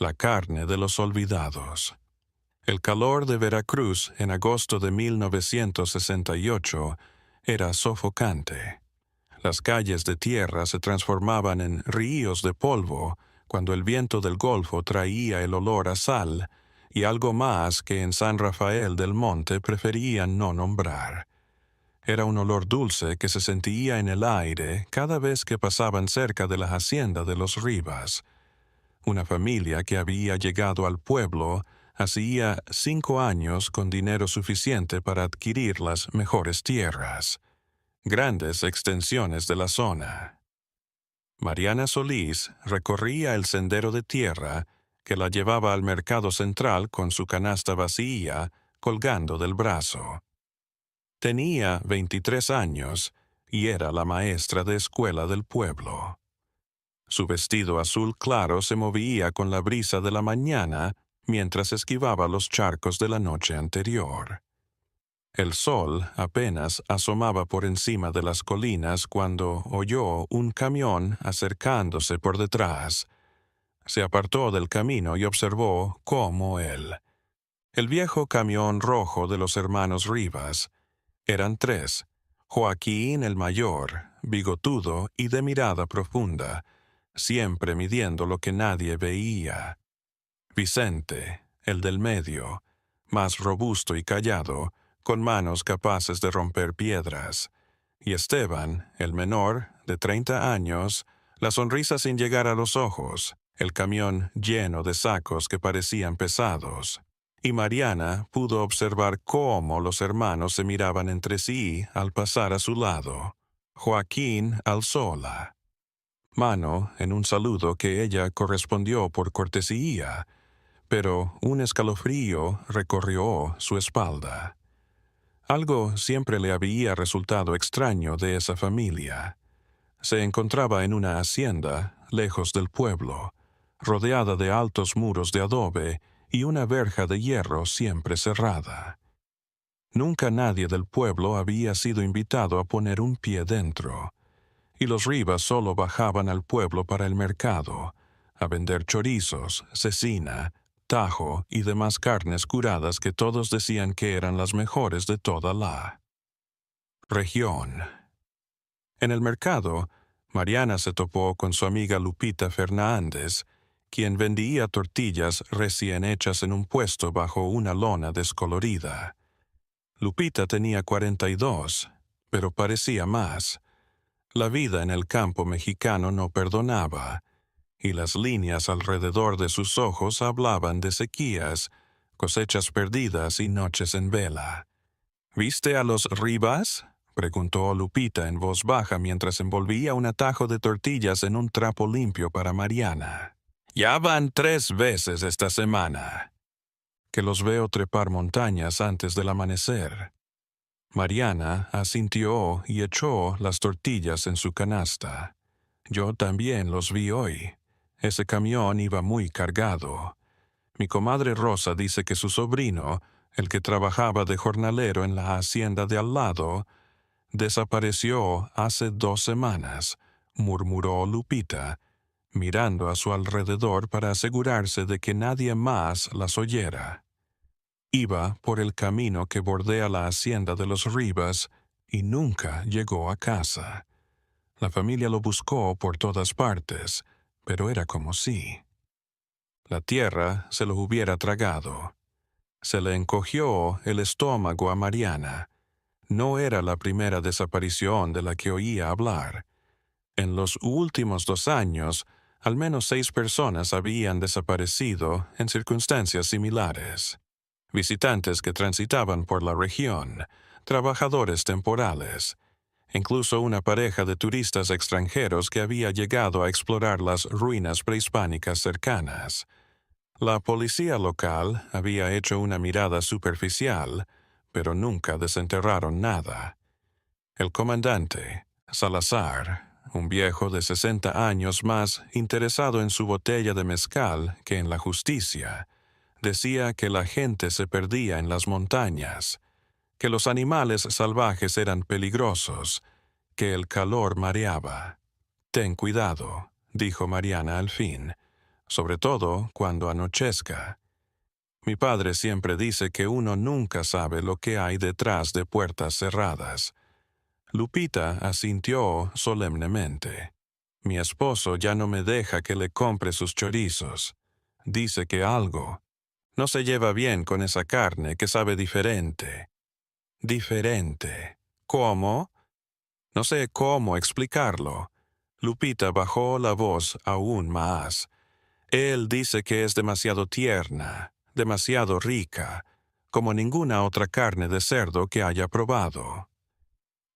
La carne de los olvidados. El calor de Veracruz en agosto de 1968 era sofocante. Las calles de tierra se transformaban en ríos de polvo cuando el viento del Golfo traía el olor a sal y algo más que en San Rafael del Monte preferían no nombrar. Era un olor dulce que se sentía en el aire cada vez que pasaban cerca de la hacienda de los Rivas. Una familia que había llegado al pueblo hacía 5 años con dinero suficiente para adquirir las mejores tierras, grandes extensiones de la zona. Mariana Solís recorría el sendero de tierra que la llevaba al mercado central con su canasta vacía colgando del brazo. Tenía 23 años y era la maestra de escuela del pueblo. Su vestido azul claro se movía con la brisa de la mañana mientras esquivaba los charcos de la noche anterior. El sol apenas asomaba por encima de las colinas cuando oyó un camión acercándose por detrás. Se apartó del camino y observó cómo él. El viejo camión rojo de los hermanos Rivas. Eran 3. Joaquín el mayor, bigotudo y de mirada profunda, siempre midiendo lo que nadie veía. Vicente, el del medio, más robusto y callado, con manos capaces de romper piedras. Y Esteban, el menor, de 30 años, la sonrisa sin llegar a los ojos, el camión lleno de sacos que parecían pesados. Y Mariana pudo observar cómo los hermanos se miraban entre sí al pasar a su lado. Joaquín alzóla mano en un saludo que ella correspondió por cortesía, pero un escalofrío recorrió su espalda. Algo siempre le había resultado extraño de esa familia. Se encontraba en una hacienda, lejos del pueblo, rodeada de altos muros de adobe y una verja de hierro siempre cerrada. Nunca nadie del pueblo había sido invitado a poner un pie dentro, y los Rivas solo bajaban al pueblo para el mercado, a vender chorizos, cecina, tajo y demás carnes curadas que todos decían que eran las mejores de toda la región. En el mercado, Mariana se topó con su amiga Lupita Fernández, quien vendía tortillas recién hechas en un puesto bajo una lona descolorida. Lupita tenía 42, pero parecía más. La vida en el campo mexicano no perdonaba, y las líneas alrededor de sus ojos hablaban de sequías, cosechas perdidas y noches en vela. ¿Viste a los Rivas?, preguntó Lupita en voz baja mientras envolvía un atajo de tortillas en un trapo limpio para Mariana. Ya van 3 veces esta semana que los veo trepar montañas antes del amanecer. Mariana asintió y echó las tortillas en su canasta. Yo también los vi hoy. Ese camión iba muy cargado. Mi comadre Rosa dice que su sobrino, el que trabajaba de jornalero en la hacienda de al lado, desapareció hace 2 semanas, murmuró Lupita, mirando a su alrededor para asegurarse de que nadie más las oyera. Iba por el camino que bordea la hacienda de los Rivas y nunca llegó a casa. La familia lo buscó por todas partes, pero era como si la tierra se lo hubiera tragado. Se le encogió el estómago a Mariana. No era la primera desaparición de la que oía hablar. En los últimos 2 años, al menos 6 personas habían desaparecido en circunstancias similares. Visitantes que transitaban por la región, trabajadores temporales, incluso una pareja de turistas extranjeros que había llegado a explorar las ruinas prehispánicas cercanas. La policía local había hecho una mirada superficial, pero nunca desenterraron nada. El comandante, Salazar, un viejo de 60 años más interesado en su botella de mezcal que en la justicia, decía que la gente se perdía en las montañas, que los animales salvajes eran peligrosos, que el calor mareaba. «Ten cuidado», dijo Mariana al fin. sobre todo cuando anochezca. Mi padre siempre dice que uno nunca sabe lo que hay detrás de puertas cerradas. Lupita asintió solemnemente. Mi esposo ya no me deja que le compre sus chorizos. Dice que algo no se lleva bien con esa carne que sabe diferente. Diferente. ¿Cómo? No sé cómo explicarlo. Lupita bajó la voz aún más. Él dice que es demasiado tierna, demasiado rica, como ninguna otra carne de cerdo que haya probado.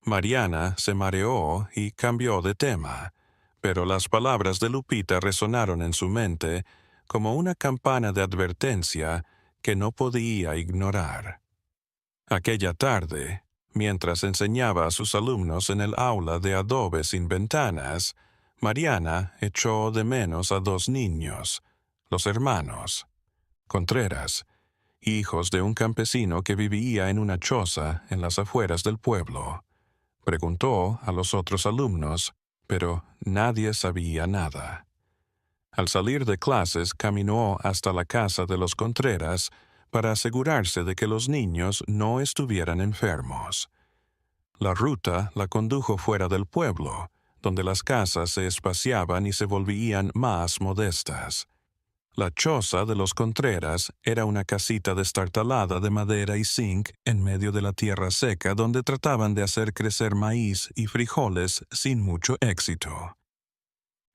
Mariana se mareó y cambió de tema, pero las palabras de Lupita resonaron en su mente como una campana de advertencia que no podía ignorar. Aquella tarde, mientras enseñaba a sus alumnos en el aula de adobe sin ventanas, Mariana echó de menos a dos niños, los hermanos Contreras, hijos de un campesino que vivía en una choza en las afueras del pueblo. Preguntó a los otros alumnos, pero nadie sabía nada. Al salir de clases, caminó hasta la casa de los Contreras para asegurarse de que los niños no estuvieran enfermos. La ruta la condujo fuera del pueblo, donde las casas se espaciaban y se volvían más modestas. La choza de los Contreras era una casita destartalada de madera y zinc en medio de la tierra seca donde trataban de hacer crecer maíz y frijoles sin mucho éxito.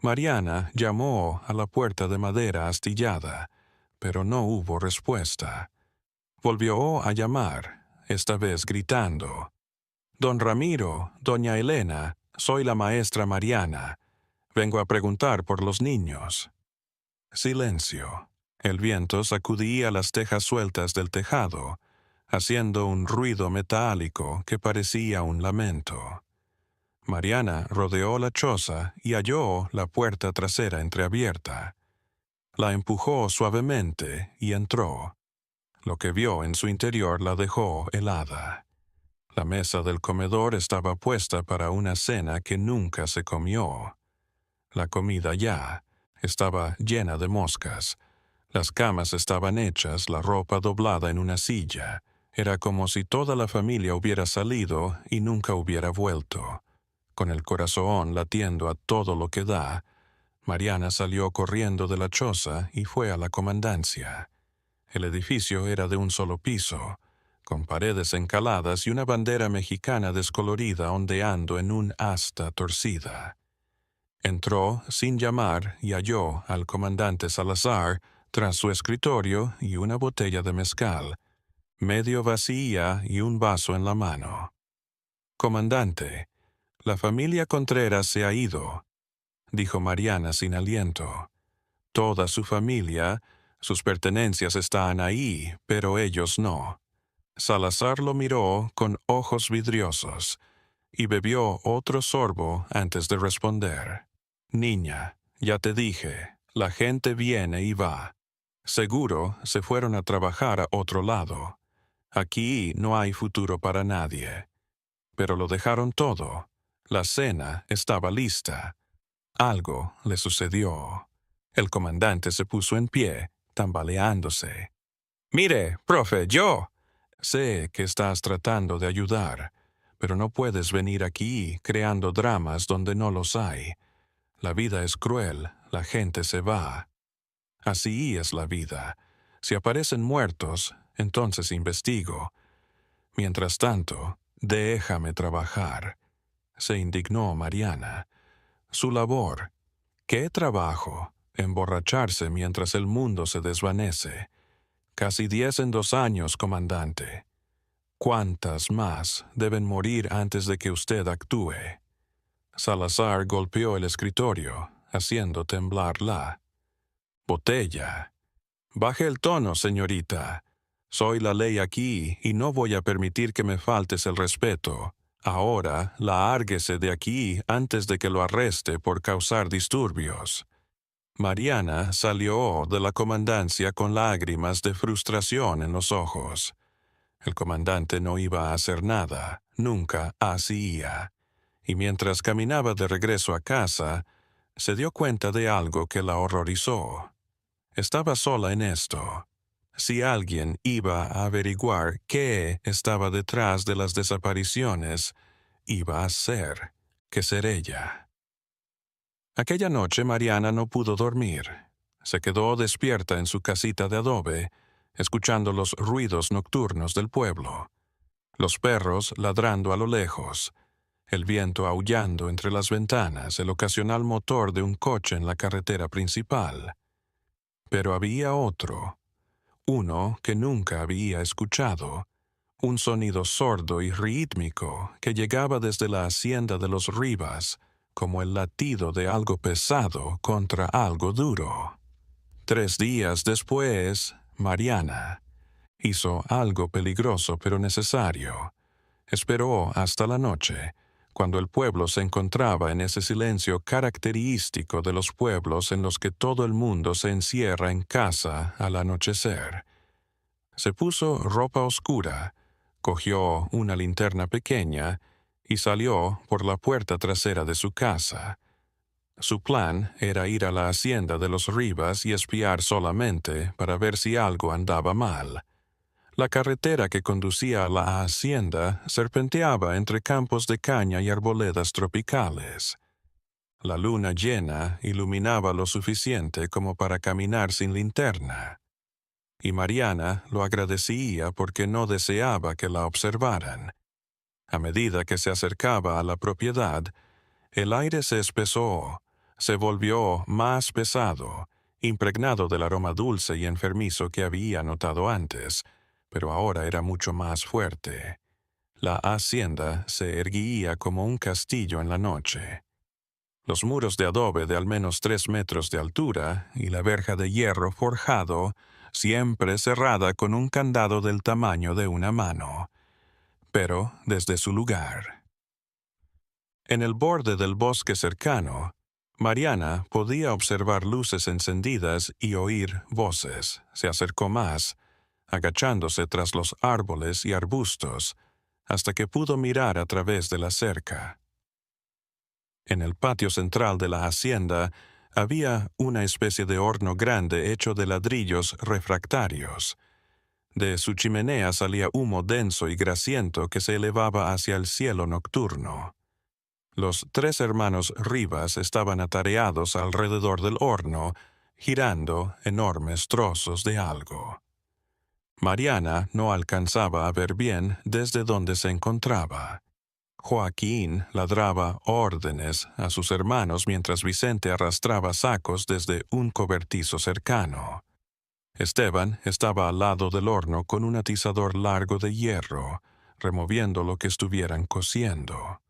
Mariana llamó a la puerta de madera astillada, pero no hubo respuesta. Volvió a llamar, esta vez gritando: «Don Ramiro, doña Elena, soy la maestra Mariana. Vengo a preguntar por los niños». Silencio. El viento sacudía las tejas sueltas del tejado, haciendo un ruido metálico que parecía un lamento. Mariana rodeó la choza y halló la puerta trasera entreabierta. La empujó suavemente y entró. Lo que vio en su interior la dejó helada. La mesa del comedor estaba puesta para una cena que nunca se comió. La comida ya estaba llena de moscas. Las camas estaban hechas, la ropa doblada en una silla. Era como si toda la familia hubiera salido y nunca hubiera vuelto. Con el corazón latiendo a todo lo que da, Mariana salió corriendo de la choza y fue a la comandancia. El edificio era de un solo piso, con paredes encaladas y una bandera mexicana descolorida ondeando en un asta torcida. Entró sin llamar y halló al comandante Salazar tras su escritorio y una botella de mezcal, medio vacía y un vaso en la mano. «Comandante, la familia Contreras se ha ido», dijo Mariana sin aliento. «Toda su familia, sus pertenencias están ahí, pero ellos no». Salazar lo miró con ojos vidriosos y bebió otro sorbo antes de responder. «Niña, ya te dije, la gente viene y va. Seguro se fueron a trabajar a otro lado. Aquí no hay futuro para nadie. Pero lo dejaron todo. La cena estaba lista. Algo le sucedió». El comandante se puso en pie, tambaleándose. «Mire, profe, yo. Sé que estás tratando de ayudar, pero no puedes venir aquí creando dramas donde no los hay. La vida es cruel, la gente se va. Así es la vida. Si aparecen muertos, entonces investigo. Mientras tanto, déjame trabajar». Se indignó Mariana. Su labor. ¿Qué trabajo? Emborracharse mientras el mundo se desvanece. Casi 10 en 2 años, comandante. ¿Cuántas más deben morir antes de que usted actúe? Salazar golpeó el escritorio, haciendo temblarla. «Botella. Baje el tono, señorita. Soy la ley aquí y no voy a permitir que me faltes el respeto. Ahora, lárguese de aquí antes de que lo arreste por causar disturbios». Mariana salió de la comandancia con lágrimas de frustración en los ojos. El comandante no iba a hacer nada, nunca hacía. Y mientras caminaba de regreso a casa, se dio cuenta de algo que la horrorizó. Estaba sola en esto. Si alguien iba a averiguar qué estaba detrás de las desapariciones, iba a ser ella. Aquella noche Mariana no pudo dormir. Se quedó despierta en su casita de adobe, escuchando los ruidos nocturnos del pueblo, los perros ladrando a lo lejos, el viento aullando entre las ventanas, el ocasional motor de un coche en la carretera principal. Pero había otro, uno que nunca había escuchado, un sonido sordo y rítmico que llegaba desde la hacienda de los Rivas, como el latido de algo pesado contra algo duro. 3 días después, Mariana hizo algo peligroso pero necesario. Esperó hasta la noche, cuando el pueblo se encontraba en ese silencio característico de los pueblos en los que todo el mundo se encierra en casa al anochecer. Se puso ropa oscura, cogió una linterna pequeña y salió por la puerta trasera de su casa. Su plan era ir a la hacienda de los Rivas y espiar solamente para ver si algo andaba mal. La carretera que conducía a la hacienda serpenteaba entre campos de caña y arboledas tropicales. La luna llena iluminaba lo suficiente como para caminar sin linterna, y Mariana lo agradecía porque no deseaba que la observaran. A medida que se acercaba a la propiedad, el aire se espesó, se volvió más pesado, impregnado del aroma dulce y enfermizo que había notado antes, pero ahora era mucho más fuerte. La hacienda se erguía como un castillo en la noche. Los muros de adobe de al menos 3 metros de altura y la verja de hierro forjado, siempre cerrada con un candado del tamaño de una mano, pero desde su lugar. En el borde del bosque cercano, Mariana podía observar luces encendidas y oír voces. Se acercó más, agachándose tras los árboles y arbustos, hasta que pudo mirar a través de la cerca. En el patio central de la hacienda había una especie de horno grande hecho de ladrillos refractarios. De su chimenea salía humo denso y grasiento que se elevaba hacia el cielo nocturno. Los 3 hermanos Rivas estaban atareados alrededor del horno, girando enormes trozos de algo. Mariana no alcanzaba a ver bien desde donde se encontraba. Joaquín ladraba órdenes a sus hermanos mientras Vicente arrastraba sacos desde un cobertizo cercano. Esteban estaba al lado del horno con un atizador largo de hierro, removiendo lo que estuvieran cociendo.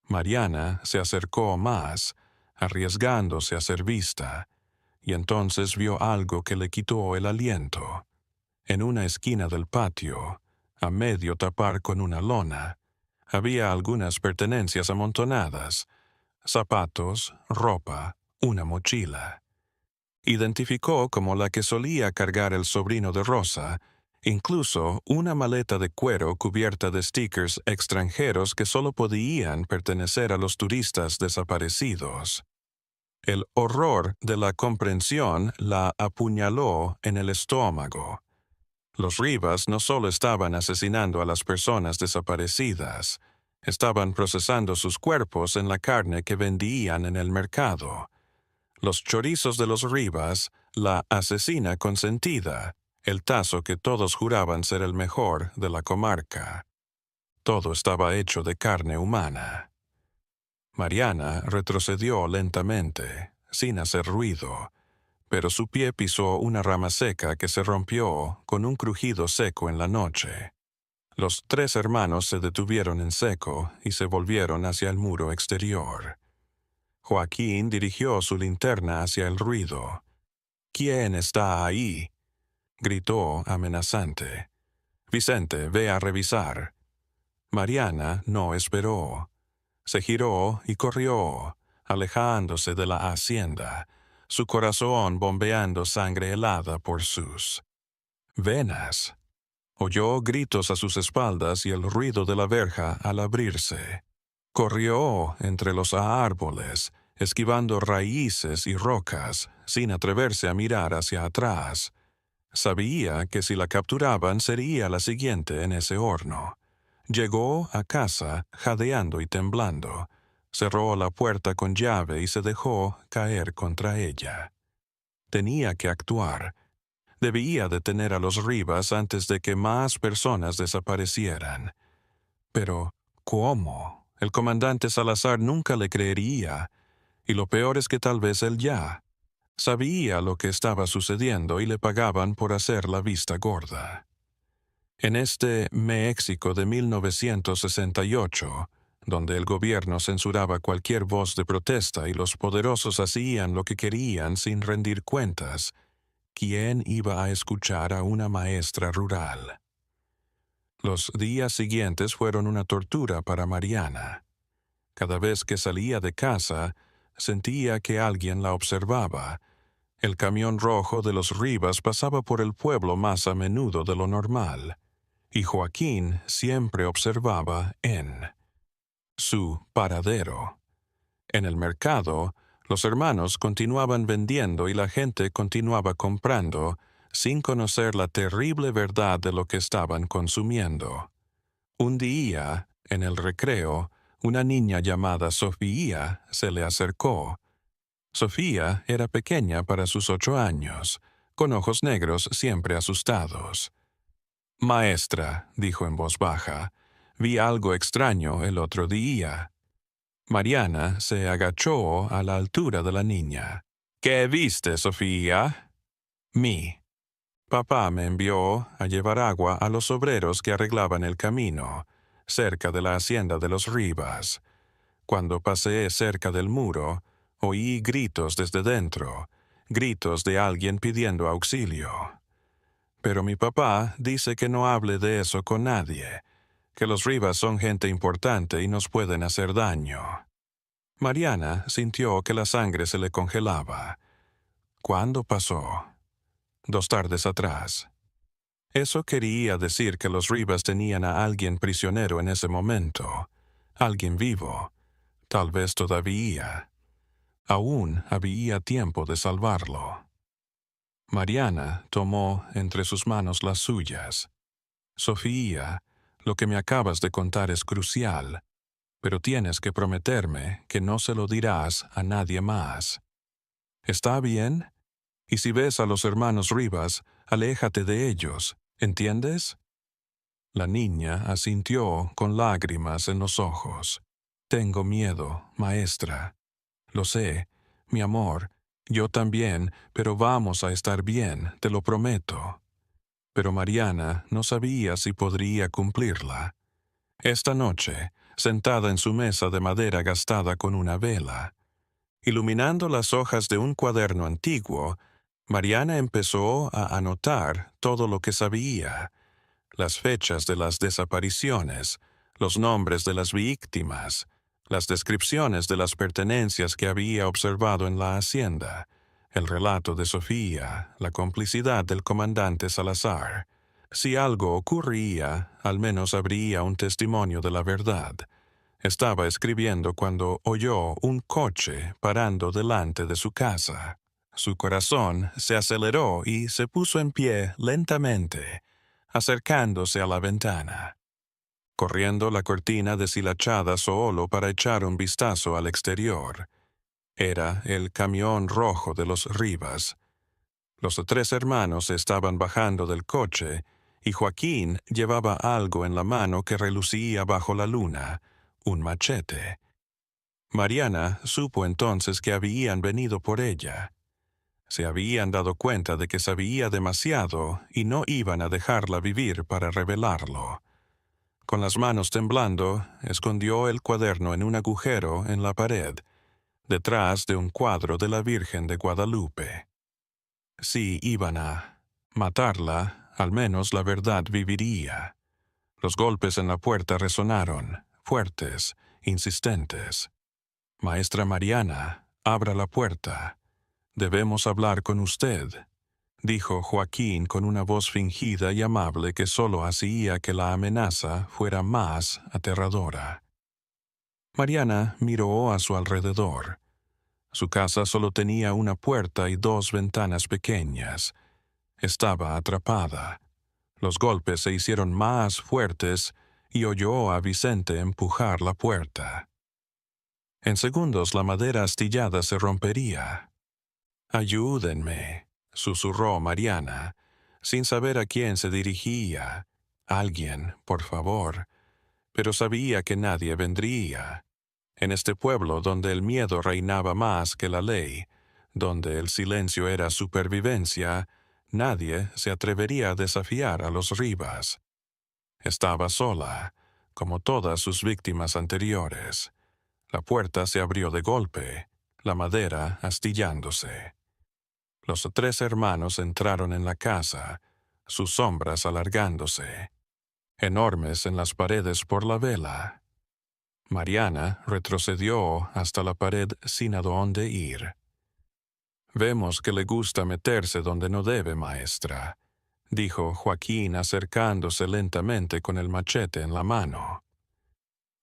Mariana se acercó más, arriesgándose a ser vista, y entonces vio algo que le quitó el aliento. En una esquina del patio, a medio tapar con una lona, había algunas pertenencias amontonadas: zapatos, ropa, una mochila. Identificó como la que solía cargar el sobrino de Rosa, incluso una maleta de cuero cubierta de stickers extranjeros que solo podían pertenecer a los turistas desaparecidos. El horror de la comprensión la apuñaló en el estómago. Los Rivas no solo estaban asesinando a las personas desaparecidas, estaban procesando sus cuerpos en la carne que vendían en el mercado. Los chorizos de los Rivas, la asesina consentida, el tazo que todos juraban ser el mejor de la comarca. Todo estaba hecho de carne humana. Mariana retrocedió lentamente, sin hacer ruido, pero su pie pisó una rama seca que se rompió con un crujido seco en la noche. Los 3 hermanos se detuvieron en seco y se volvieron hacia el muro exterior. Joaquín dirigió su linterna hacia el ruido. «¿Quién está ahí?», gritó amenazante. «Vicente, ve a revisar». Mariana no esperó. Se giró y corrió, alejándose de la hacienda, su corazón bombeando sangre helada por sus venas. Oyó gritos a sus espaldas y el ruido de la verja al abrirse. Corrió entre los árboles, esquivando raíces y rocas, sin atreverse a mirar hacia atrás. Sabía que si la capturaban sería la siguiente en ese horno. Llegó a casa jadeando y temblando. Cerró la puerta con llave y se dejó caer contra ella. Tenía que actuar. Debía detener a los Rivas antes de que más personas desaparecieran. Pero, ¿cómo? El comandante Salazar nunca le creería. Y lo peor es que tal vez él ya sabía lo que estaba sucediendo y le pagaban por hacer la vista gorda. En este México de 1968, donde el gobierno censuraba cualquier voz de protesta y los poderosos hacían lo que querían sin rendir cuentas, ¿quién iba a escuchar a una maestra rural? Los días siguientes fueron una tortura para Mariana. Cada vez que salía de casa, sentía que alguien la observaba. El camión rojo de los Rivas pasaba por el pueblo más a menudo de lo normal, y Joaquín siempre observaba su paradero. En el mercado, los hermanos continuaban vendiendo y la gente continuaba comprando, sin conocer la terrible verdad de lo que estaban consumiendo. Un día, en el recreo, una niña llamada Sofía se le acercó. Sofía era pequeña para sus 8 años, con ojos negros siempre asustados. «Maestra», dijo en voz baja, «vi algo extraño el otro día». Mariana se agachó a la altura de la niña. «¿Qué viste, Sofía?» Papá me envió a llevar agua a los obreros que arreglaban el camino, cerca de la hacienda de los Rivas. Cuando pasé cerca del muro, oí gritos desde dentro, gritos de alguien pidiendo auxilio. Pero mi papá dice que no hable de eso con nadie, que los Rivas son gente importante y nos pueden hacer daño. Mariana sintió que la sangre se le congelaba. ¿Cuándo pasó? 2 tardes atrás. Eso quería decir que los Rivas tenían a alguien prisionero en ese momento, alguien vivo, tal vez todavía. Aún había tiempo de salvarlo. Mariana tomó entre sus manos las suyas. «Sofía, lo que me acabas de contar es crucial, pero tienes que prometerme que no se lo dirás a nadie más. ¿Está bien? Y si ves a los hermanos Rivas, aléjate de ellos, ¿entiendes?» La niña asintió con lágrimas en los ojos. «Tengo miedo, maestra. Lo sé, mi amor, yo también, pero vamos a estar bien, te lo prometo». Pero Mariana no sabía si podría cumplirla. Esta noche, sentada en su mesa de madera gastada con una vela, iluminando las hojas de un cuaderno antiguo, Mariana empezó a anotar todo lo que sabía, las fechas de las desapariciones, los nombres de las víctimas, las descripciones de las pertenencias que había observado en la hacienda, el relato de Sofía, la complicidad del comandante Salazar. Si algo ocurría, al menos habría un testimonio de la verdad. Estaba escribiendo cuando oyó un coche parando delante de su casa. Su corazón se aceleró y se puso en pie lentamente, acercándose a la ventana. Corriendo la cortina deshilachada solo para echar un vistazo al exterior. Era el camión rojo de los Rivas. Los 3 hermanos estaban bajando del coche y Joaquín llevaba algo en la mano que relucía bajo la luna, un machete. Mariana supo entonces que habían venido por ella. Se habían dado cuenta de que sabía demasiado y no iban a dejarla vivir para revelarlo. Con las manos temblando, escondió el cuaderno en un agujero en la pared, detrás de un cuadro de la Virgen de Guadalupe. Si iban a matarla, al menos la verdad viviría. Los golpes en la puerta resonaron, fuertes, insistentes. «Maestra Mariana, abra la puerta. Debemos hablar con usted», dijo Joaquín con una voz fingida y amable que solo hacía que la amenaza fuera más aterradora. Mariana miró a su alrededor. Su casa solo tenía una puerta y 2 ventanas pequeñas. Estaba atrapada. Los golpes se hicieron más fuertes y oyó a Vicente empujar la puerta. En segundos la madera astillada se rompería. «Ayúdenme», susurró Mariana, sin saber a quién se dirigía. «Alguien, por favor». Pero sabía que nadie vendría. En este pueblo donde el miedo reinaba más que la ley, donde el silencio era supervivencia, nadie se atrevería a desafiar a los Rivas. Estaba sola, como todas sus víctimas anteriores. La puerta se abrió de golpe, la madera astillándose. Los 3 hermanos entraron en la casa, sus sombras alargándose, enormes en las paredes por la vela. Mariana retrocedió hasta la pared sin a dónde ir. «Vemos que le gusta meterse donde no debe, maestra», dijo Joaquín acercándose lentamente con el machete en la mano.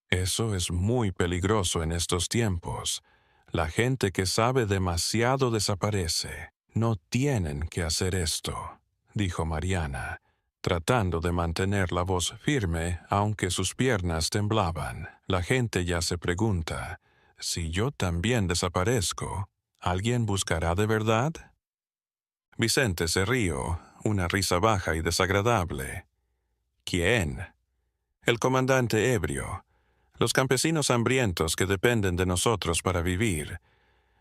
«Eso es muy peligroso en estos tiempos. La gente que sabe demasiado desaparece. No tienen que hacer esto», dijo Mariana, tratando de mantener la voz firme aunque sus piernas temblaban. «La gente ya se pregunta, si yo también desaparezco, ¿alguien buscará de verdad?» Vicente se rió, una risa baja y desagradable. «¿Quién?» «El comandante ebrio. Los campesinos hambrientos que dependen de nosotros para vivir.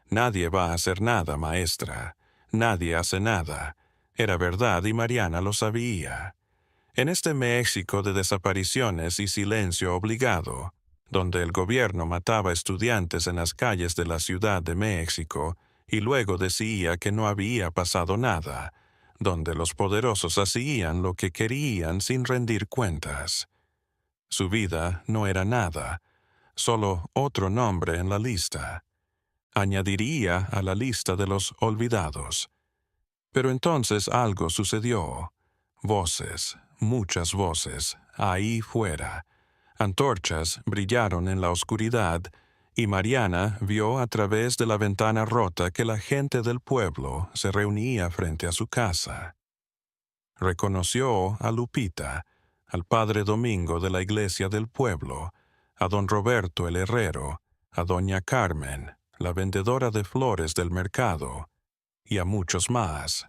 Nadie va a hacer nada, maestra. Nadie hace nada». Era verdad y Mariana lo sabía. En este México de desapariciones y silencio obligado, donde el gobierno mataba estudiantes en las calles de la Ciudad de México y luego decía que no había pasado nada, donde los poderosos hacían lo que querían sin rendir cuentas. Su vida no era nada, solo otro nombre en la lista. Añadiría a la lista de los olvidados. Pero entonces algo sucedió. Voces, muchas voces, ahí fuera. Antorchas brillaron en la oscuridad y Mariana vio a través de la ventana rota que la gente del pueblo se reunía frente a su casa. Reconoció a Lupita, al padre Domingo de la iglesia del pueblo, a don Roberto el herrero, a doña Carmen, la vendedora de flores del mercado, y a muchos más.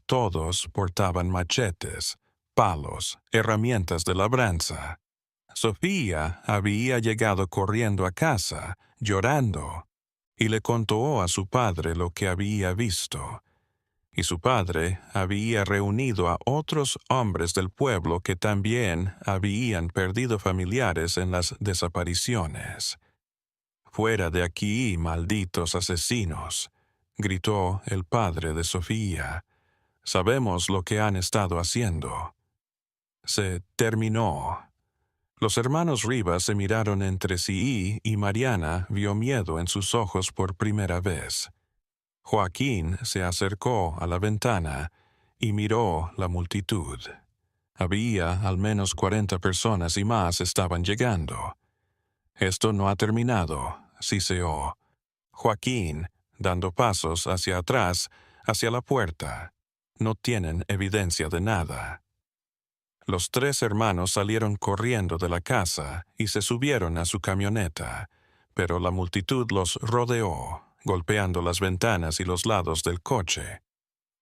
Todos portaban machetes, palos, herramientas de labranza. Sofía había llegado corriendo a casa, llorando, y le contó a su padre lo que había visto. Y su padre había reunido a otros hombres del pueblo que también habían perdido familiares en las desapariciones. «Fuera de aquí, malditos asesinos», gritó el padre de Sofía. «Sabemos lo que han estado haciendo». Se terminó. Los hermanos Rivas se miraron entre sí y Mariana vio miedo en sus ojos por primera vez. Joaquín se acercó a la ventana y miró la multitud. Había al menos 40 personas y más estaban llegando. «Esto no ha terminado», siseó Joaquín, dando pasos hacia atrás, hacia la puerta. «No tienen evidencia de nada». Los 3 hermanos salieron corriendo de la casa y se subieron a su camioneta, pero la multitud los rodeó, golpeando las ventanas y los lados del coche.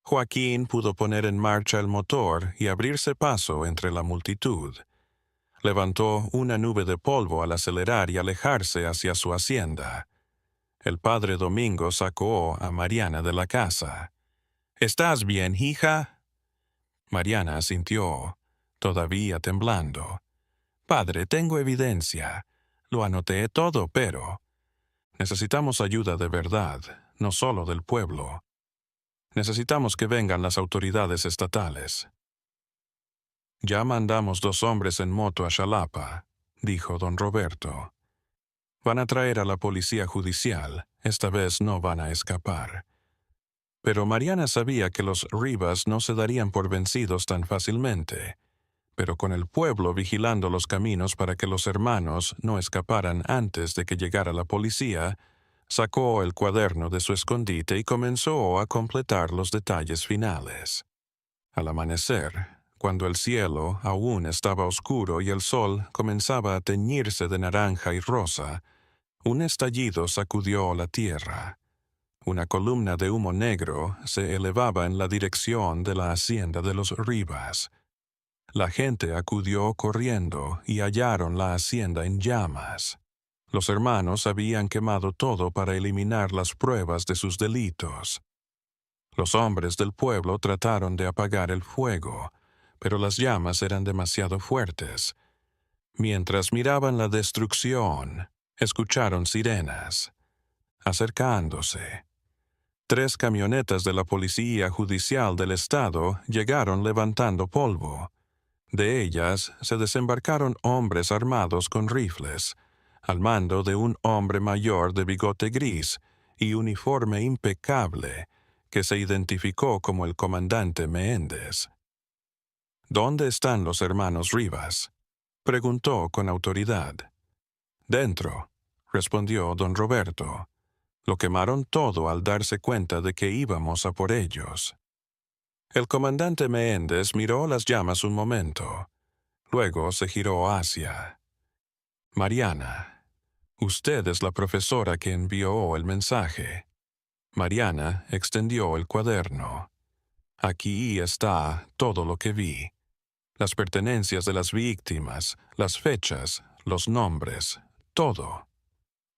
Joaquín pudo poner en marcha el motor y abrirse paso entre la multitud. Levantó una nube de polvo al acelerar y alejarse hacia su hacienda. El padre Domingo sacó a Mariana de la casa. «¿Estás bien, hija?» Mariana asintió, todavía temblando. «Padre, tengo evidencia. Lo anoté todo, pero necesitamos ayuda de verdad, no solo del pueblo. Necesitamos que vengan las autoridades estatales». «Ya mandamos 2 hombres en moto a Xalapa», dijo don Roberto. «Van a traer a la policía judicial. Esta vez no van a escapar». Pero Mariana sabía que los Rivas no se darían por vencidos tan fácilmente. Pero con el pueblo vigilando los caminos para que los hermanos no escaparan antes de que llegara la policía, Sacó el cuaderno de su escondite y comenzó a completar los detalles finales. Al amanecer, cuando el cielo aún estaba oscuro y el sol comenzaba a teñirse de naranja y rosa, un estallido sacudió la tierra. Una columna de humo negro se elevaba en la dirección de la hacienda de los Rivas. La gente acudió corriendo y hallaron la hacienda en llamas. Los hermanos habían quemado todo para eliminar las pruebas de sus delitos. Los hombres del pueblo trataron de apagar el fuego, pero las llamas eran demasiado fuertes. Mientras miraban la destrucción, escucharon sirenas. Acercándose, 3 camionetas de la Policía Judicial del Estado llegaron levantando polvo. De ellas se desembarcaron hombres armados con rifles, al mando de un hombre mayor de bigote gris y uniforme impecable, que se identificó como el comandante Menéndez. «¿Dónde están los hermanos Rivas?», preguntó con autoridad. «Dentro», respondió don Roberto. «Lo quemaron todo al darse cuenta de que íbamos a por ellos». El comandante Menéndez miró las llamas un momento. Luego se giró hacia Mariana. «Usted es la profesora que envió el mensaje». Mariana extendió el cuaderno. «Aquí está todo lo que vi. Las pertenencias de las víctimas, las fechas, los nombres, todo».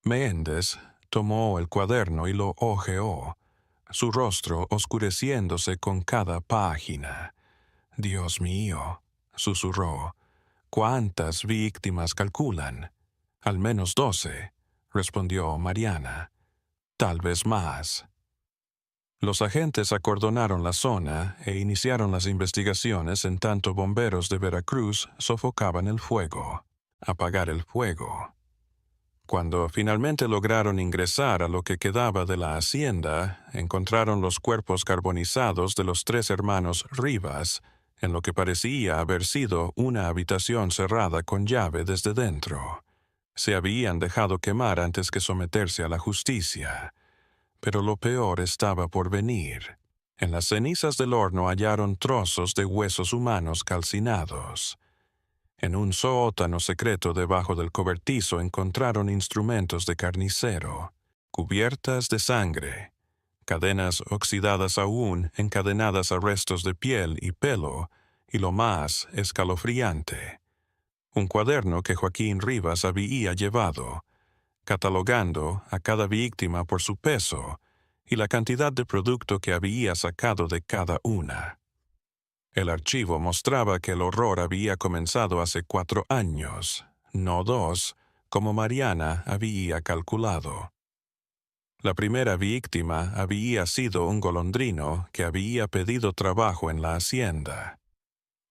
Menéndez tomó el cuaderno y lo hojeó, su rostro oscureciéndose con cada página. «Dios mío», susurró, «¿cuántas víctimas calculan?» «Al menos 12», respondió Mariana. «Tal vez más». Los agentes acordonaron la zona e iniciaron las investigaciones en tanto bomberos de Veracruz sofocaban el fuego. Apagar el fuego. Cuando finalmente lograron ingresar a lo que quedaba de la hacienda, encontraron los cuerpos carbonizados de los 3 hermanos Rivas, en lo que parecía haber sido una habitación cerrada con llave desde dentro. Se habían dejado quemar antes que someterse a la justicia. Pero lo peor estaba por venir. En las cenizas del horno hallaron trozos de huesos humanos calcinados. En un sótano secreto debajo del cobertizo encontraron instrumentos de carnicero, cubiertas de sangre, cadenas oxidadas aún encadenadas a restos de piel y pelo, y lo más escalofriante, un cuaderno que Joaquín Rivas había llevado, catalogando a cada víctima por su peso y la cantidad de producto que había sacado de cada una. El archivo mostraba que el horror había comenzado hace 4 años, no 2, como Mariana había calculado. La primera víctima había sido un golondrino que había pedido trabajo en la hacienda.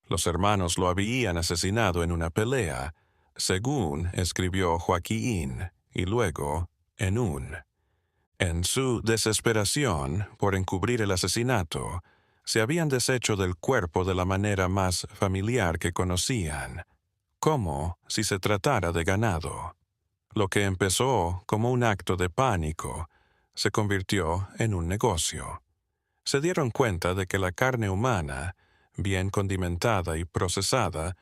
Los hermanos lo habían asesinado en una pelea, según escribió Joaquín, y luego en su desesperación por encubrir el asesinato, se habían deshecho del cuerpo de la manera más familiar que conocían, como si se tratara de ganado. Lo que empezó como un acto de pánico se convirtió en un negocio. Se dieron cuenta de que la carne humana, bien condimentada y procesada,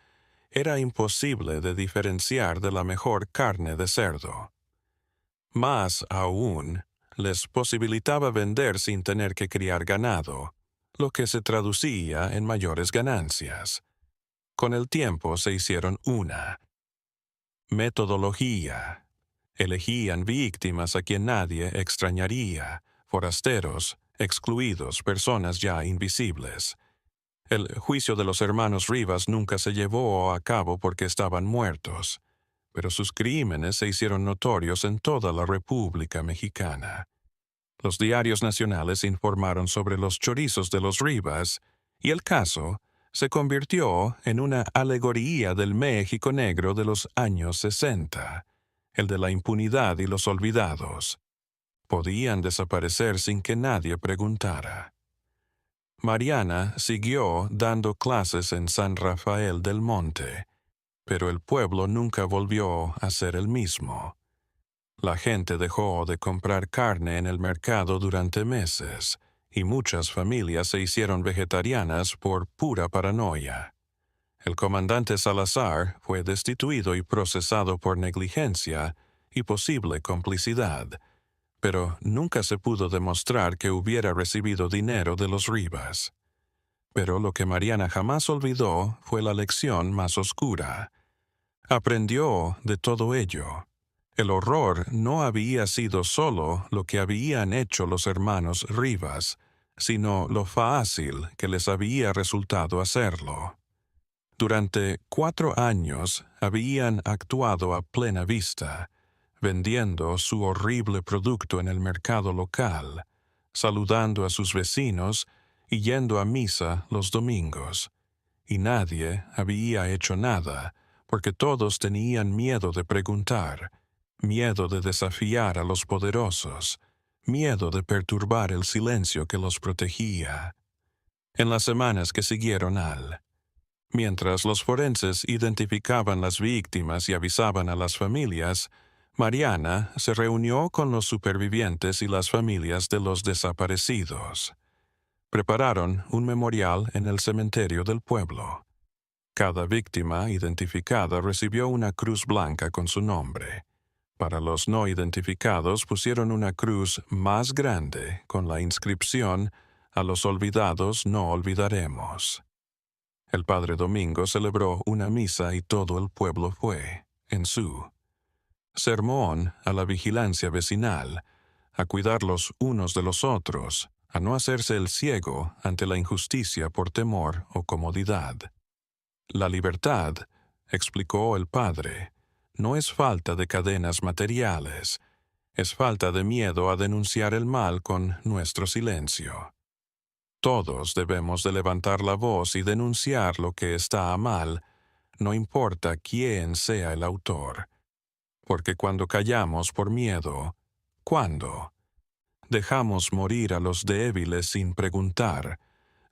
era imposible de diferenciar de la mejor carne de cerdo. Más aún, les posibilitaba vender sin tener que criar ganado, lo que se traducía en mayores ganancias. Con el tiempo se hicieron una metodología. Elegían víctimas a quien nadie extrañaría, forasteros, excluidos, personas ya invisibles. El juicio de los hermanos Rivas nunca se llevó a cabo porque estaban muertos, pero sus crímenes se hicieron notorios en toda la República Mexicana. Los diarios nacionales informaron sobre los chorizos de los Rivas, y el caso se convirtió en una alegoría del México negro de los años 60, el de la impunidad y los olvidados. Podían desaparecer sin que nadie preguntara. Mariana siguió dando clases en San Rafael del Monte, pero el pueblo nunca volvió a ser el mismo. La gente dejó de comprar carne en el mercado durante meses, y muchas familias se hicieron vegetarianas por pura paranoia. El comandante Salazar fue destituido y procesado por negligencia y posible complicidad, pero nunca se pudo demostrar que hubiera recibido dinero de los Rivas. Pero lo que Mariana jamás olvidó fue la lección más oscura. Aprendió de todo ello. El horror no había sido solo lo que habían hecho los hermanos Rivas, sino lo fácil que les había resultado hacerlo. Durante 4 años habían actuado a plena vista, vendiendo su horrible producto en el mercado local, saludando a sus vecinos y yendo a misa los domingos. Y nadie había hecho nada, porque todos tenían miedo de preguntar, miedo de desafiar a los poderosos, miedo de perturbar el silencio que los protegía. En las semanas que siguieron mientras los forenses identificaban las víctimas y avisaban a las familias, Mariana se reunió con los supervivientes y las familias de los desaparecidos. Prepararon un memorial en el cementerio del pueblo. Cada víctima identificada recibió una cruz blanca con su nombre. Para los no identificados pusieron una cruz más grande con la inscripción «A los olvidados no olvidaremos». El padre Domingo celebró una misa y todo el pueblo fue, en su sermón, a la vigilancia vecinal, a cuidar los unos de los otros, a no hacerse el ciego ante la injusticia por temor o comodidad. La libertad, explicó el padre, no es falta de cadenas materiales, es falta de miedo a denunciar el mal con nuestro silencio. Todos debemos de levantar la voz y denunciar lo que está mal, no importa quién sea el autor. Porque cuando callamos por miedo, ¿cuándo? Dejamos morir a los débiles sin preguntar,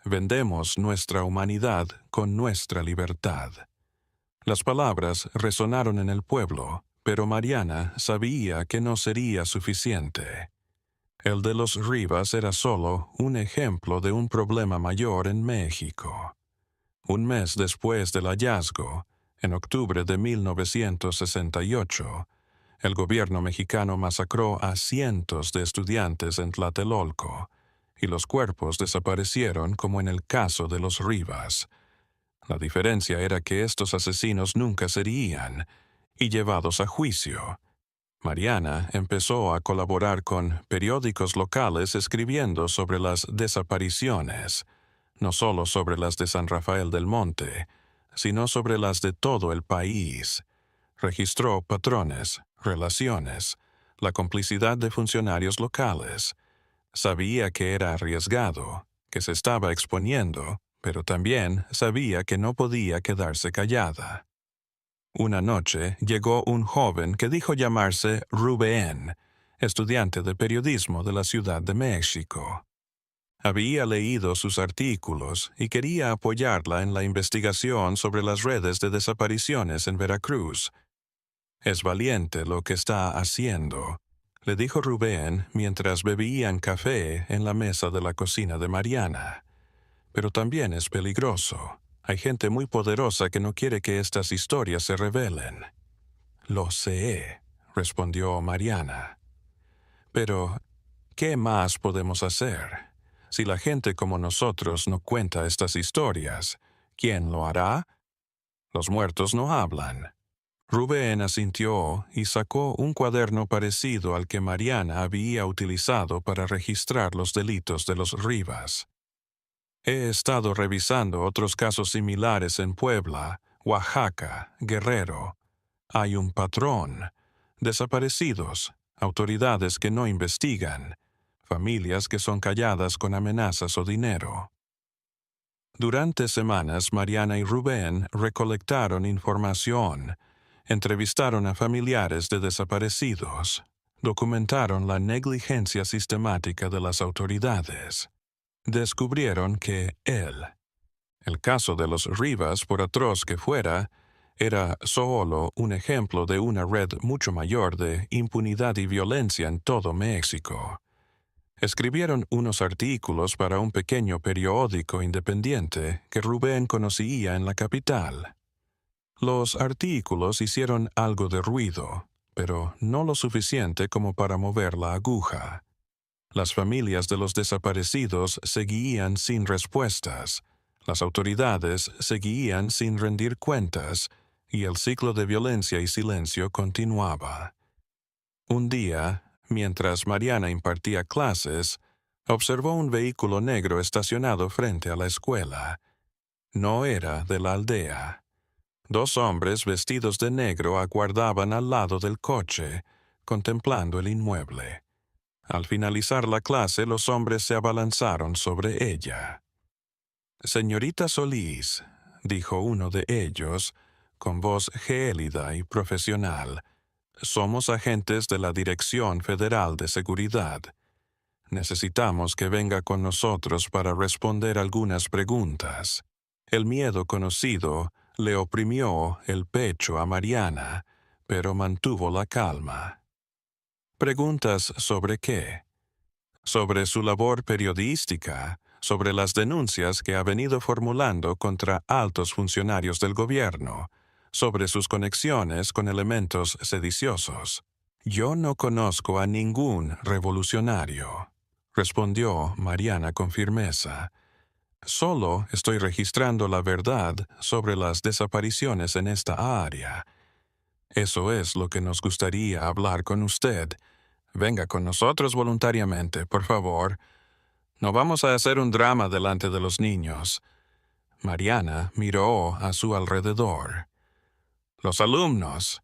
vendemos nuestra humanidad con nuestra libertad. Las palabras resonaron en el pueblo, pero Mariana sabía que no sería suficiente. El de los Rivas era solo un ejemplo de un problema mayor en México. Un mes después del hallazgo, en octubre de 1968, el gobierno mexicano masacró a cientos de estudiantes en Tlatelolco, y los cuerpos desaparecieron como en el caso de los Rivas. La diferencia era que estos asesinos nunca serían y llevados a juicio. Mariana empezó a colaborar con periódicos locales escribiendo sobre las desapariciones, no solo sobre las de San Rafael del Monte, sino sobre las de todo el país. Registró patrones, relaciones, la complicidad de funcionarios locales. Sabía que era arriesgado, que se estaba exponiendo, pero también sabía que no podía quedarse callada. Una noche llegó un joven que dijo llamarse Rubén, estudiante de periodismo de la Ciudad de México. Había leído sus artículos y quería apoyarla en la investigación sobre las redes de desapariciones en Veracruz. «Es valiente lo que está haciendo», le dijo Rubén mientras bebían café en la mesa de la cocina de Mariana. «Pero también es peligroso. Hay gente muy poderosa que no quiere que estas historias se revelen». «Lo sé», respondió Mariana. «Pero, ¿qué más podemos hacer? Si la gente como nosotros no cuenta estas historias, ¿quién lo hará? Los muertos no hablan». Rubén asintió y sacó un cuaderno parecido al que Mariana había utilizado para registrar los delitos de los Rivas. «He estado revisando otros casos similares en Puebla, Oaxaca, Guerrero. Hay un patrón. Desaparecidos, autoridades que no investigan, familias que son calladas con amenazas o dinero». Durante semanas, Mariana y Rubén recolectaron información, entrevistaron a familiares de desaparecidos, documentaron la negligencia sistemática de las autoridades. Descubrieron que el caso de los Rivas, por atroz que fuera, era solo un ejemplo de una red mucho mayor de impunidad y violencia en todo México. Escribieron unos artículos para un pequeño periódico independiente que Rubén conocía en la capital. Los artículos hicieron algo de ruido, pero no lo suficiente como para mover la aguja. Las familias de los desaparecidos seguían sin respuestas, las autoridades seguían sin rendir cuentas, y el ciclo de violencia y silencio continuaba. Un día, mientras Mariana impartía clases, observó un vehículo negro estacionado frente a la escuela. No era de la aldea. 2 hombres vestidos de negro aguardaban al lado del coche, contemplando el inmueble. Al finalizar la clase, los hombres se abalanzaron sobre ella. «Señorita Solís», dijo uno de ellos, con voz gélida y profesional, «somos agentes de la Dirección Federal de Seguridad. Necesitamos que venga con nosotros para responder algunas preguntas». El miedo conocido le oprimió el pecho a Mariana, pero mantuvo la calma. «¿Preguntas sobre qué?» «Sobre su labor periodística, sobre las denuncias que ha venido formulando contra altos funcionarios del gobierno, sobre sus conexiones con elementos sediciosos». «Yo no conozco a ningún revolucionario», respondió Mariana con firmeza. «Solo estoy registrando la verdad sobre las desapariciones en esta área. Eso es lo que nos gustaría hablar con usted. Venga con nosotros voluntariamente, por favor. No vamos a hacer un drama delante de los niños». Mariana miró a su alrededor. Los alumnos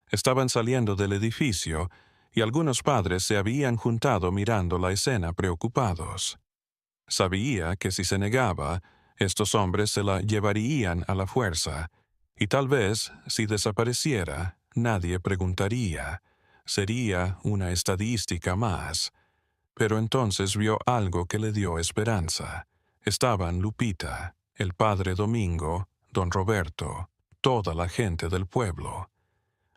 estaban saliendo del edificio y algunos padres se habían juntado mirando la escena preocupados. Sabía que si se negaba, estos hombres se la llevarían a la fuerza, y tal vez, si desapareciera, nadie preguntaría. Sería una estadística más. Pero entonces vio algo que le dio esperanza. Estaban Lupita, el padre Domingo, don Roberto, toda la gente del pueblo.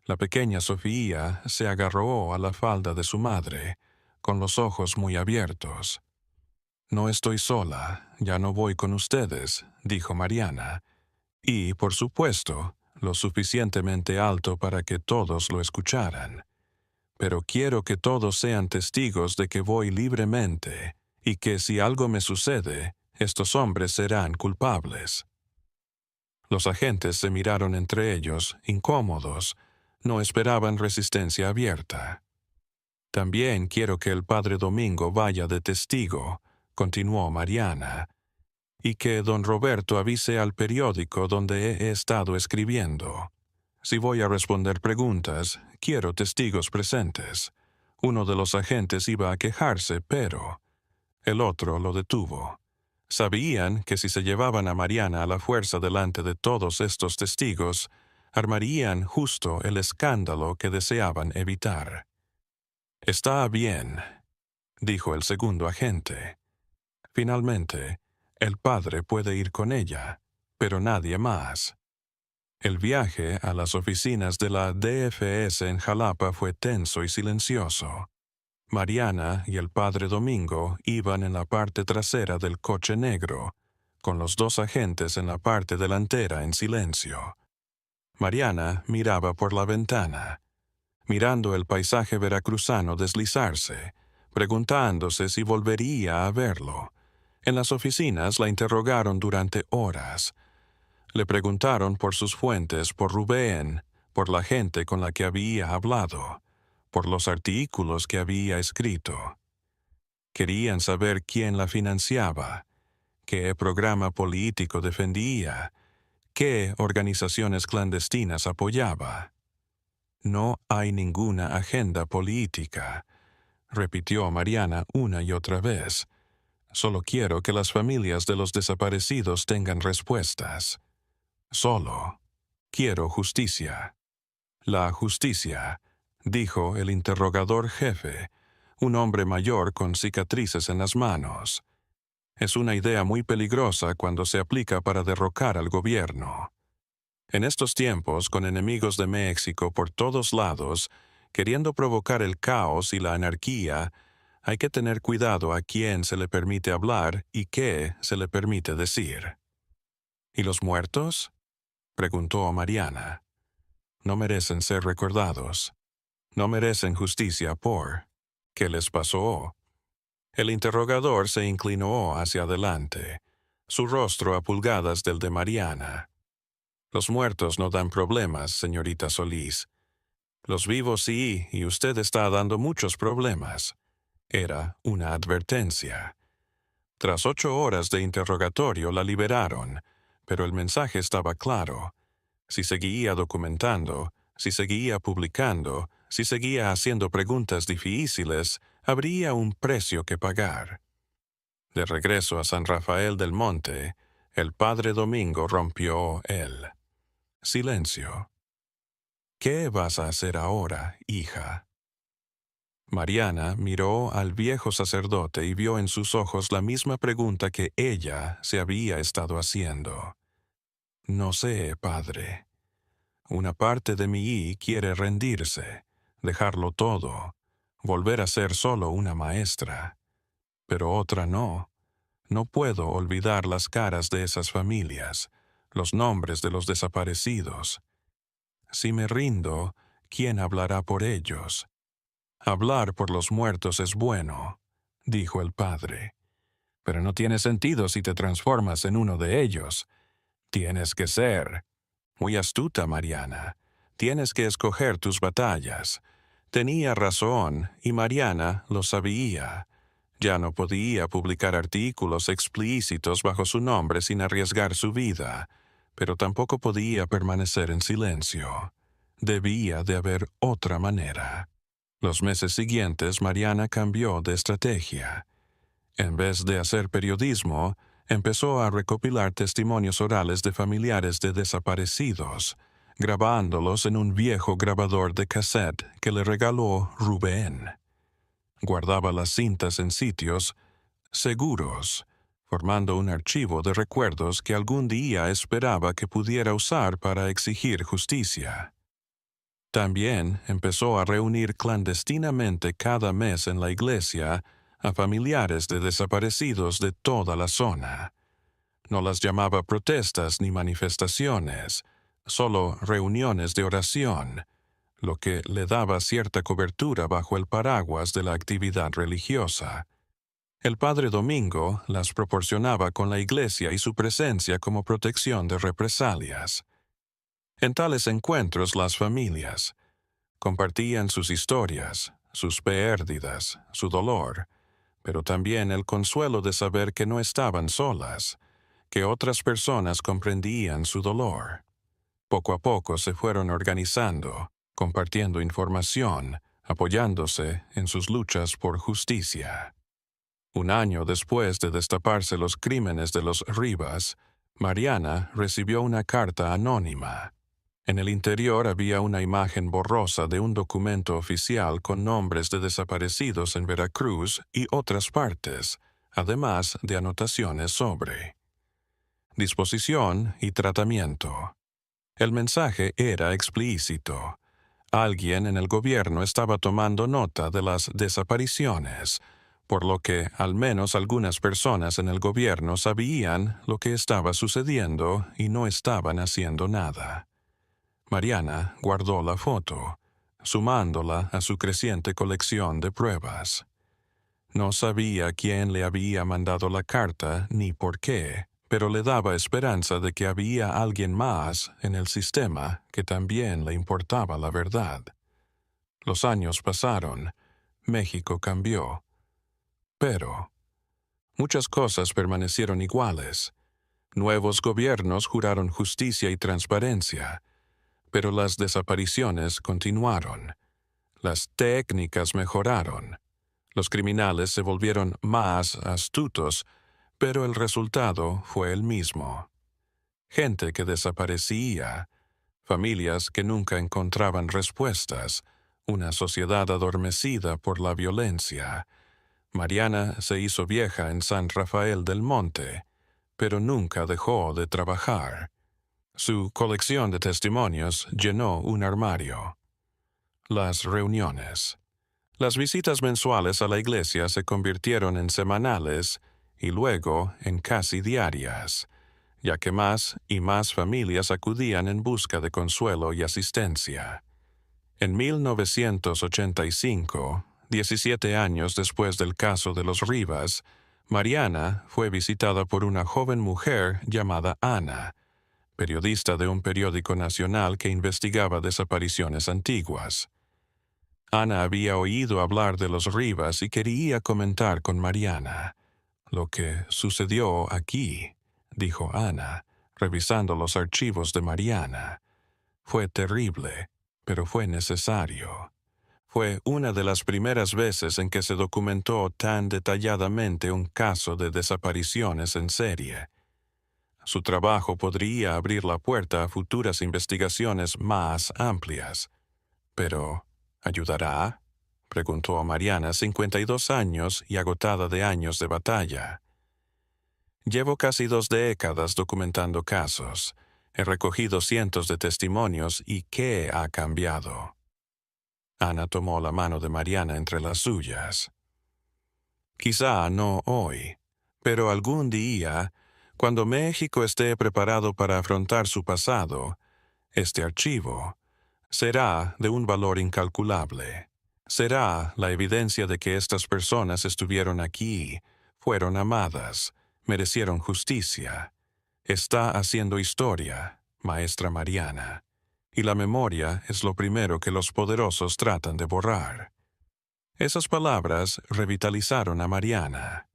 La pequeña Sofía se agarró a la falda de su madre, con los ojos muy abiertos. «No estoy sola, ya no voy con ustedes», dijo Mariana, y, por supuesto, lo suficientemente alto para que todos lo escucharan. «Pero quiero que todos sean testigos de que voy libremente, y que si algo me sucede, estos hombres serán culpables». Los agentes se miraron entre ellos, incómodos, no esperaban resistencia abierta. «También quiero que el padre Domingo vaya de testigo», continuó Mariana, «y que don Roberto avise al periódico donde he estado escribiendo. Si voy a responder preguntas, quiero testigos presentes». Uno de los agentes iba a quejarse, pero el otro lo detuvo. Sabían que si se llevaban a Mariana a la fuerza delante de todos estos testigos, armarían justo el escándalo que deseaban evitar. «Está bien», dijo el segundo agente. «Finalmente, el padre puede ir con ella, pero nadie más». El viaje a las oficinas de la DFS en Jalapa fue tenso y silencioso. Mariana y el padre Domingo iban en la parte trasera del coche negro, con los 2 agentes en la parte delantera en silencio. Mariana miraba por la ventana, mirando el paisaje veracruzano deslizarse, preguntándose si volvería a verlo. En las oficinas la interrogaron durante horas. Le preguntaron por sus fuentes, por Rubén, por la gente con la que había hablado, por los artículos que había escrito. Querían saber quién la financiaba, qué programa político defendía, qué organizaciones clandestinas apoyaba. «No hay ninguna agenda política», repitió Mariana una y otra vez. «Solo quiero que las familias de los desaparecidos tengan respuestas. Solo quiero justicia». «La justicia», dijo el interrogador jefe, un hombre mayor con cicatrices en las manos. «Es una idea muy peligrosa cuando se aplica para derrocar al gobierno. En estos tiempos, con enemigos de México por todos lados, queriendo provocar el caos y la anarquía, hay que tener cuidado a quién se le permite hablar y qué se le permite decir. ¿Y los muertos?, preguntó Mariana. No merecen ser recordados. No merecen justicia por... ¿Qué les pasó? El interrogador se inclinó hacia adelante, su rostro a pulgadas del de Mariana. Los muertos no dan problemas, señorita Solís. Los vivos sí, y usted está dando muchos problemas. Era una advertencia. Tras 8 horas de interrogatorio la liberaron, pero el mensaje estaba claro. Si seguía documentando, si seguía publicando, si seguía haciendo preguntas difíciles, habría un precio que pagar. De regreso a San Rafael del Monte, el padre Domingo rompió el silencio. ¿Qué vas a hacer ahora, hija? Mariana miró al viejo sacerdote y vio en sus ojos la misma pregunta que ella se había estado haciendo. No sé, padre. Una parte de mí quiere rendirse, dejarlo todo, volver a ser solo una maestra. Pero otra no. No puedo olvidar las caras de esas familias, los nombres de los desaparecidos. Si me rindo, ¿quién hablará por ellos? Hablar por los muertos es bueno, dijo el padre. Pero no tiene sentido si te transformas en uno de ellos. Tienes que ser. Muy astuta, Mariana. Tienes que escoger tus batallas. Tenía razón, y Mariana lo sabía. Ya no podía publicar artículos explícitos bajo su nombre sin arriesgar su vida, pero tampoco podía permanecer en silencio. Debía de haber otra manera. Los meses siguientes, Mariana cambió de estrategia. En vez de hacer periodismo, empezó a recopilar testimonios orales de familiares de desaparecidos, grabándolos en un viejo grabador de cassette que le regaló Rubén. Guardaba las cintas en sitios seguros, formando un archivo de recuerdos que algún día esperaba que pudiera usar para exigir justicia. También empezó a reunir clandestinamente cada mes en la iglesia a familiares de desaparecidos de toda la zona. No las llamaba protestas ni manifestaciones, solo reuniones de oración, lo que le daba cierta cobertura bajo el paraguas de la actividad religiosa. El padre Domingo las proporcionaba con la iglesia y su presencia como protección de represalias. En tales encuentros las familias compartían sus historias, sus pérdidas, su dolor, pero también el consuelo de saber que no estaban solas, que otras personas comprendían su dolor. Poco a poco se fueron organizando, compartiendo información, apoyándose en sus luchas por justicia. Un año después de destaparse los crímenes de los Rivas, Mariana recibió una carta anónima. En el interior había una imagen borrosa de un documento oficial con nombres de desaparecidos en Veracruz y otras partes, además de anotaciones sobre disposición y tratamiento. El mensaje era explícito. Alguien en el gobierno estaba tomando nota de las desapariciones, por lo que al menos algunas personas en el gobierno sabían lo que estaba sucediendo y no estaban haciendo nada. Mariana guardó la foto, sumándola a su creciente colección de pruebas. No sabía quién le había mandado la carta ni por qué, pero le daba esperanza de que había alguien más en el sistema que también le importaba la verdad. Los años pasaron, México cambió, pero muchas cosas permanecieron iguales. Nuevos gobiernos juraron justicia y transparencia, pero las desapariciones continuaron. Las técnicas mejoraron. Los criminales se volvieron más astutos, pero el resultado fue el mismo. Gente que desaparecía, familias que nunca encontraban respuestas, una sociedad adormecida por la violencia. Mariana se hizo vieja en San Rafael del Monte, pero nunca dejó de trabajar. Su colección de testimonios llenó un armario. Las reuniones. Las visitas mensuales a la iglesia se convirtieron en semanales y luego en casi diarias, ya que más y más familias acudían en busca de consuelo y asistencia. En 1985, 17 años después del caso de los Rivas, Mariana fue visitada por una joven mujer llamada Ana, periodista de un periódico nacional que investigaba desapariciones antiguas. Ana había oído hablar de los Rivas y quería comentar con Mariana. «Lo que sucedió aquí», dijo Ana, revisando los archivos de Mariana, «fue terrible, pero fue necesario. Fue una de las primeras veces en que se documentó tan detalladamente un caso de desapariciones en serie. Su trabajo podría abrir la puerta a futuras investigaciones más amplias. Pero, ¿ayudará?», preguntó Mariana, 52 años y agotada de años de batalla. «Llevo casi 2 décadas documentando casos. He recogido cientos de testimonios y ¿qué ha cambiado?». Ana tomó la mano de Mariana entre las suyas. «Quizá no hoy, pero algún día, cuando México esté preparado para afrontar su pasado, este archivo será de un valor incalculable. Será la evidencia de que estas personas estuvieron aquí, fueron amadas, merecieron justicia. Está haciendo historia, maestra Mariana. Y la memoria es lo primero que los poderosos tratan de borrar». Esas palabras revitalizaron a Mariana.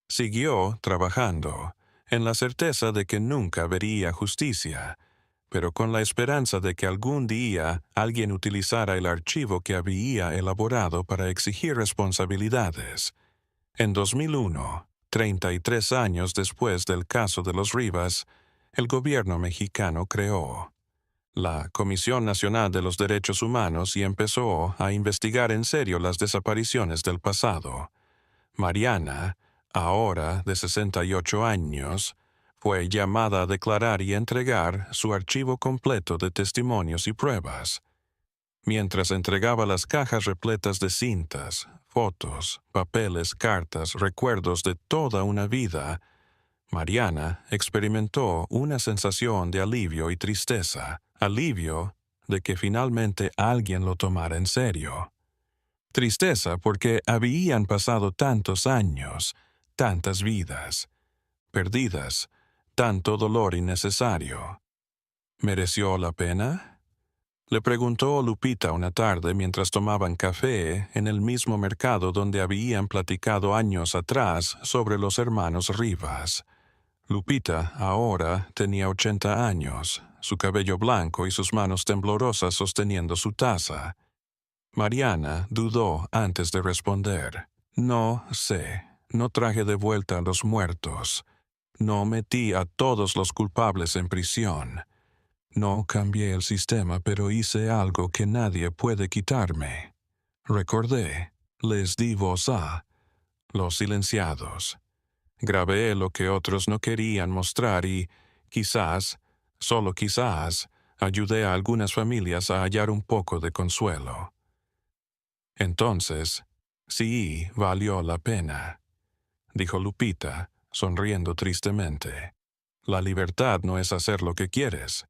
Siguió trabajando, en la certeza de que nunca vería justicia, pero con la esperanza de que algún día alguien utilizara el archivo que había elaborado para exigir responsabilidades. En 2001, 33 años después del caso de los Rivas, el gobierno mexicano creó la Comisión Nacional de los Derechos Humanos y empezó a investigar en serio las desapariciones del pasado. Mariana, ahora de 68 años, fue llamada a declarar y entregar su archivo completo de testimonios y pruebas. Mientras entregaba las cajas repletas de cintas, fotos, papeles, cartas, recuerdos de toda una vida, Mariana experimentó una sensación de alivio y tristeza, alivio de que finalmente alguien lo tomara en serio. Tristeza porque habían pasado tantos años, tantas vidas, perdidas, tanto dolor innecesario. ¿Mereció la pena?, le preguntó Lupita una tarde mientras tomaban café en el mismo mercado donde habían platicado años atrás sobre los hermanos Rivas. Lupita ahora tenía 80 años, su cabello blanco y sus manos temblorosas sosteniendo su taza. Mariana dudó antes de responder. «No sé, no traje de vuelta a los muertos. No metí a todos los culpables en prisión. No cambié el sistema, pero hice algo que nadie puede quitarme. Recordé, les di voz a los silenciados. Grabé lo que otros no querían mostrar y, quizás, solo quizás, ayudé a algunas familias a hallar un poco de consuelo. Entonces, sí, valió la pena», dijo Lupita, sonriendo tristemente. «La libertad no es hacer lo que quieres.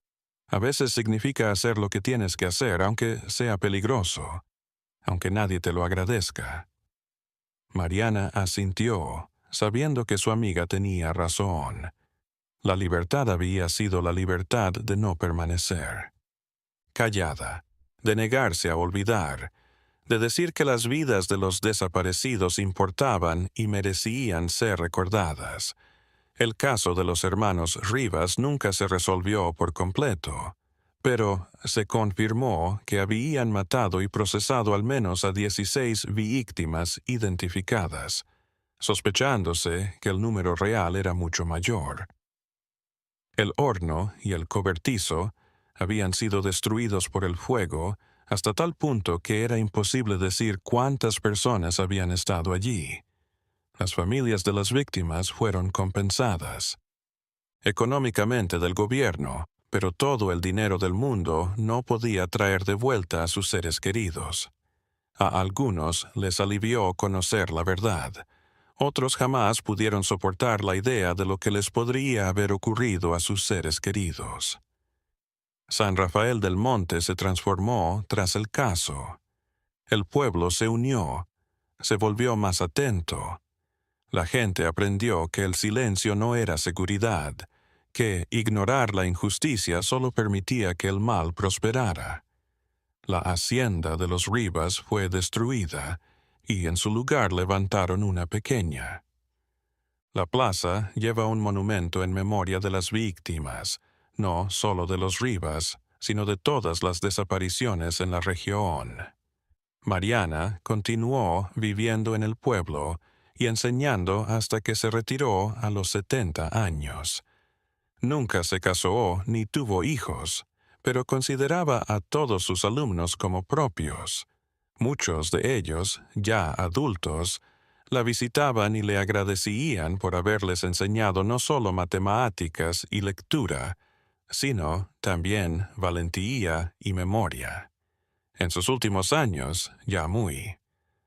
A veces significa hacer lo que tienes que hacer, aunque sea peligroso, aunque nadie te lo agradezca». Mariana asintió, sabiendo que su amiga tenía razón. La libertad había sido la libertad de no permanecer. Callada, de negarse a olvidar, de decir que las vidas de los desaparecidos importaban y merecían ser recordadas. El caso de los hermanos Rivas nunca se resolvió por completo, pero se confirmó que habían matado y procesado al menos a 16 víctimas identificadas, sospechándose que el número real era mucho mayor. El horno y el cobertizo habían sido destruidos por el fuego hasta tal punto que era imposible decir cuántas personas habían estado allí. Las familias de las víctimas fueron compensadas económicamente del gobierno, Pero todo el dinero del mundo no podía traer de vuelta a sus seres queridos. A algunos les alivió conocer la verdad. Otros jamás pudieron soportar la idea de lo que les podría haber ocurrido a sus seres queridos. San Rafael del Monte se transformó tras el caso. El pueblo se unió, se volvió más atento. La gente aprendió que el silencio no era seguridad, que ignorar la injusticia solo permitía que el mal prosperara. La hacienda de los Rivas fue destruida y en su lugar levantaron una pequeña. La plaza lleva un monumento en memoria de las víctimas, no solo de los Rivas, sino de todas las desapariciones en la región. Mariana continuó viviendo en el pueblo y enseñando hasta que se retiró a los 70 años. Nunca se casó ni tuvo hijos, pero consideraba a todos sus alumnos como propios. Muchos de ellos, ya adultos, la visitaban y le agradecían por haberles enseñado no solo matemáticas y lectura, sino también valentía y memoria. En sus últimos años, ya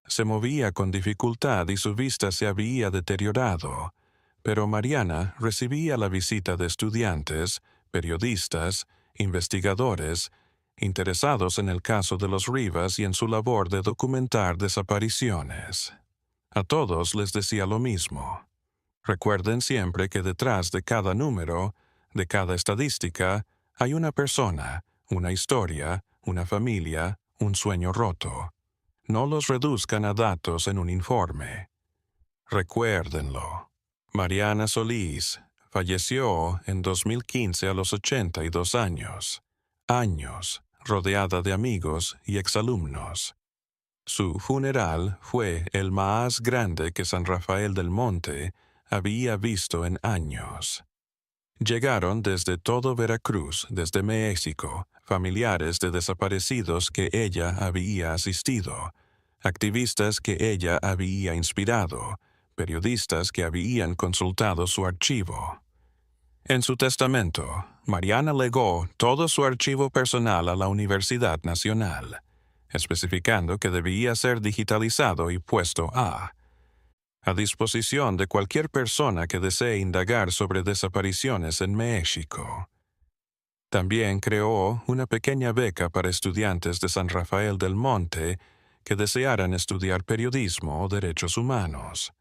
se movía con dificultad y su vista se había deteriorado, pero Mariana recibía la visita de estudiantes, periodistas, investigadores, interesados en el caso de los Rivas y en su labor de documentar desapariciones. A todos les decía lo mismo. Recuerden siempre que detrás de cada número, de cada estadística, hay una persona, una historia, una familia, un sueño roto. No los reduzcan a datos en un informe. Recuérdenlo. Mariana Solís falleció en 2015 a los 82 años. Rodeada de amigos y exalumnos. Su funeral fue el más grande que San Rafael del Monte había visto en años. Llegaron desde todo Veracruz, desde México, familiares de desaparecidos que ella había asistido, activistas que ella había inspirado, periodistas que habían consultado su archivo. En su testamento, Mariana legó todo su archivo personal a la Universidad Nacional, especificando que debía ser digitalizado y puesto a disposición de cualquier persona que desee indagar sobre desapariciones en México. También creó una pequeña beca para estudiantes de San Rafael del Monte que desearan estudiar periodismo o derechos humanos.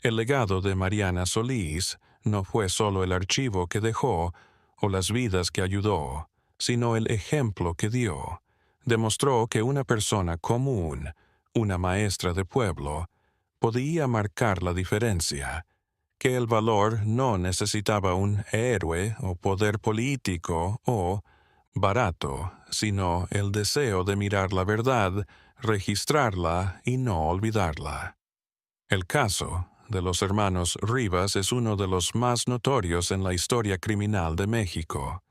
El legado de Mariana Solís no fue solo el archivo que dejó o las vidas que ayudó, sino el ejemplo que dio. Demostró que una persona común, una maestra de pueblo, podía marcar la diferencia, que el valor no necesitaba un héroe o poder político o barato, sino el deseo de mirar la verdad, registrarla y no olvidarla. El caso de los hermanos Rivas es uno de los más notorios en la historia criminal de México,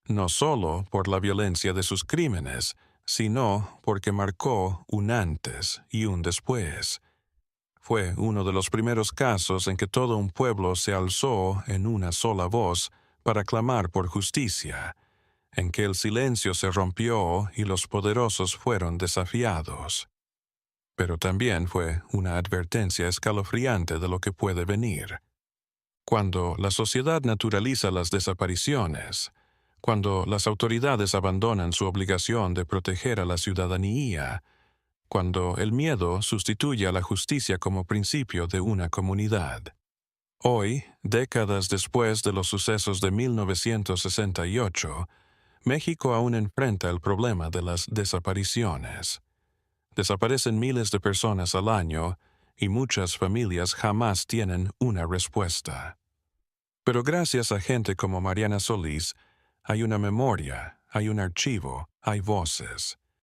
no solo por la violencia de sus crímenes, sino porque marcó un antes y un después. Fue uno de los primeros casos en que todo un pueblo se alzó en una sola voz para clamar por justicia, en que el silencio se rompió y los poderosos fueron desafiados. Pero también fue una advertencia escalofriante de lo que puede venir. Cuando la sociedad naturaliza las desapariciones, cuando las autoridades abandonan su obligación de proteger a la ciudadanía, cuando el miedo sustituye a la justicia como principio de una comunidad. Hoy, décadas después de los sucesos de 1968, México aún enfrenta el problema de las desapariciones. Desaparecen miles de personas al año y muchas familias jamás tienen una respuesta. Pero gracias a gente como Mariana Solís, hay una memoria, hay un archivo, hay voces.